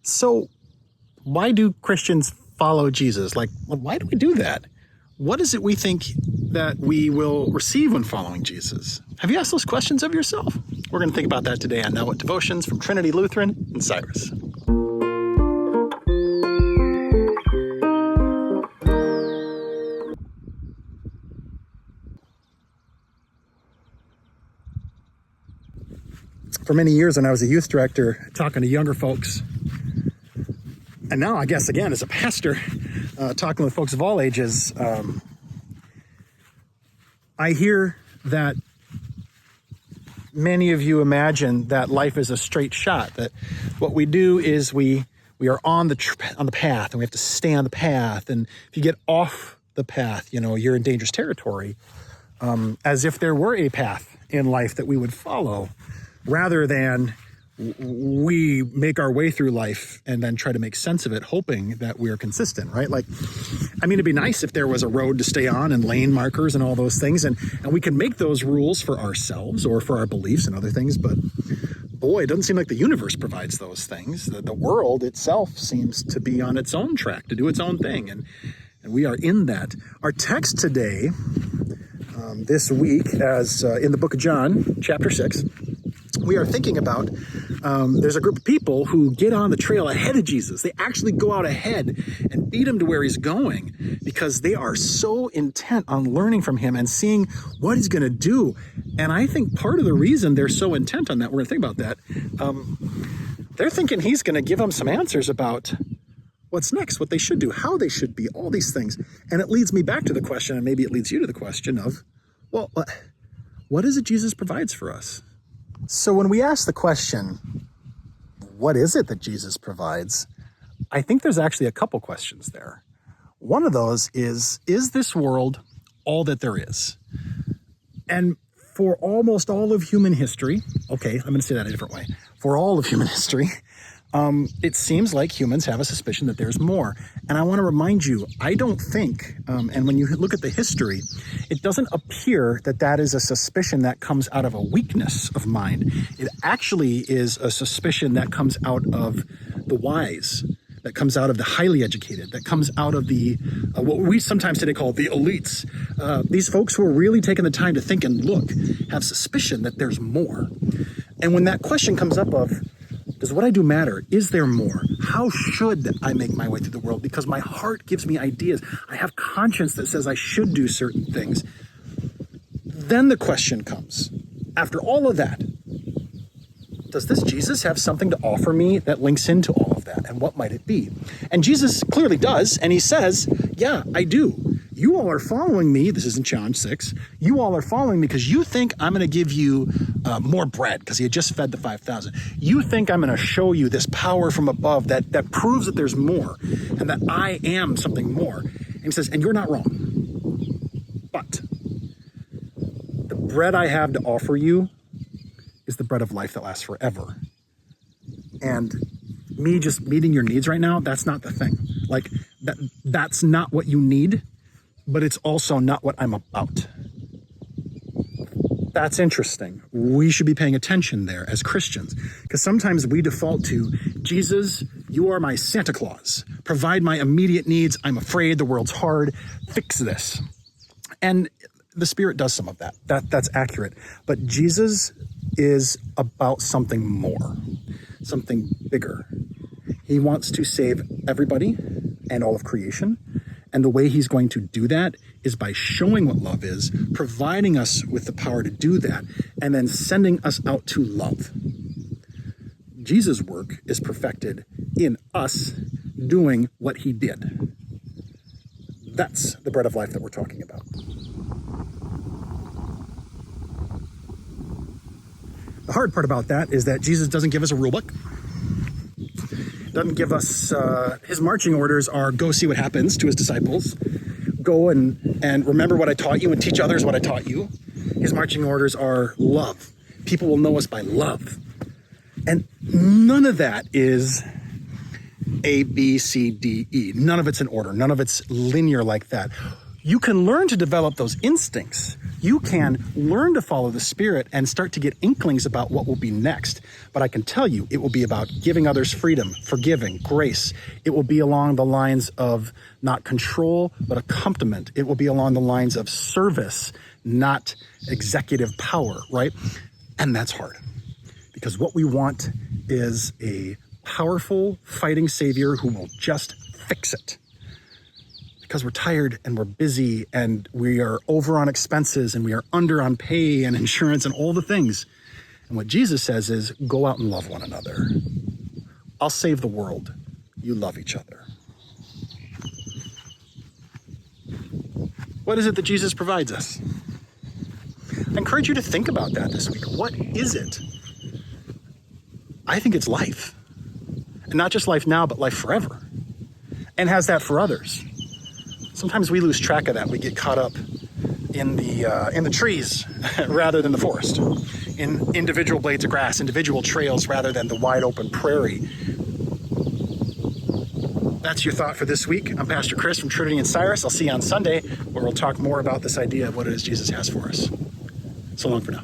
So why do Christians follow Jesus? Like, why do we do that? What is it we think that we will receive when following Jesus? Have you asked those questions of yourself? We're going to think about that today on Now What Devotions from Trinity Lutheran and Cyrus. For many years when I was a youth director, talking to younger folks, and now I guess again as a pastor, talking with folks of all ages, I hear that many of you imagine that life is a straight shot, that what we do is we are on the path and we have to stay on the path, and if you get off the path, you're in dangerous territory, as if there were a path in life that we would follow, rather than we make our way through life and then try to make sense of it, hoping that we're consistent, right? It'd be nice if there was a road to stay on and lane markers and all those things, and we can make those rules for ourselves or for our beliefs and other things, but boy, it doesn't seem like the universe provides those things. The world itself seems to be on its own track, to do its own thing, and we are in that. Our text today, this week, as in the book of John, chapter 6, we are thinking about, there's a group of people who get on the trail ahead of Jesus. They actually go out ahead and beat him to where he's going because they are so intent on learning from him and seeing what he's going to do. And I think part of the reason they're so intent on that, we're going to think about that, they're thinking he's going to give them some answers about what's next, what they should do, how they should be, all these things. And it leads me back to the question, and maybe it leads you to the question of, well, what is it Jesus provides for us? So when we ask the question, what is it that Jesus provides? I think there's actually a couple questions there. One of those is this world all that there is? And for almost all of human history, okay, I'm going to say that a different way. For all of human history, it seems like humans have a suspicion that there's more. And I want to remind you, I don't think, and when you look at the history, it doesn't appear that is a suspicion that comes out of a weakness of mind. It actually is a suspicion that comes out of the wise, that comes out of the highly educated, that comes out of the, what we sometimes today call the elites. These folks who are really taking the time to think and look have suspicion that there's more. And when that question comes up of, does what I do matter? Is there more? How should I make my way through the world? Because my heart gives me ideas. I have conscience that says I should do certain things. Then the question comes, after all of that, does this Jesus have something to offer me that links into all of that? And what might it be? And Jesus clearly does. And he says, yeah, I do. You all are following me. This is in John 6. You all are following me because you think I'm going to give you more bread, because he had just fed the 5,000. You think I'm going to show you this power from above that proves that there's more and that I am something more. And he says, and you're not wrong. But the bread I have to offer you is the bread of life that lasts forever. And me just meeting your needs right now, that's not the thing. That's not what you need. But it's also not what I'm about. That's interesting. We should be paying attention there as Christians, because sometimes we default to, Jesus, you are my Santa Claus. Provide my immediate needs. I'm afraid the world's hard. Fix this. And the Spirit does some of that. That's accurate. But Jesus is about something more, something bigger. He wants to save everybody and all of creation. And the way he's going to do that is by showing what love is, providing us with the power to do that, and then sending us out to love. Jesus' work is perfected in us doing what he did. That's the bread of life that we're talking about. The hard part about that is that Jesus doesn't give us a rule book. Doesn't give us, his marching orders are go see what happens to his disciples. Go and remember what I taught you and teach others what I taught you. His marching orders are love. People will know us by love. And none of that is A, B, C, D, E. None of it's in order. None of it's linear like that. You can learn to develop those instincts You can learn to follow the Spirit and start to get inklings about what will be next. But I can tell you, it will be about giving others freedom, forgiving, grace. It will be along the lines of not control, but accompaniment. It will be along the lines of service, not executive power, right? And that's hard, because what we want is a powerful fighting Savior who will just fix it. Because we're tired and we're busy and we are over on expenses and we are under on pay and insurance and all the things. And what Jesus says is, go out and love one another. I'll save the world. You love each other. What is it that Jesus provides us? I encourage you to think about that this week. What is it? I think it's life. And not just life now, but life forever. And has that for others. Sometimes we lose track of that. We get caught up in the trees rather than the forest, in individual blades of grass, individual trails rather than the wide open prairie. That's your thought for this week. I'm Pastor Chris from Trinity and Cyrus. I'll see you on Sunday, where we'll talk more about this idea of what it is Jesus has for us. So long for now.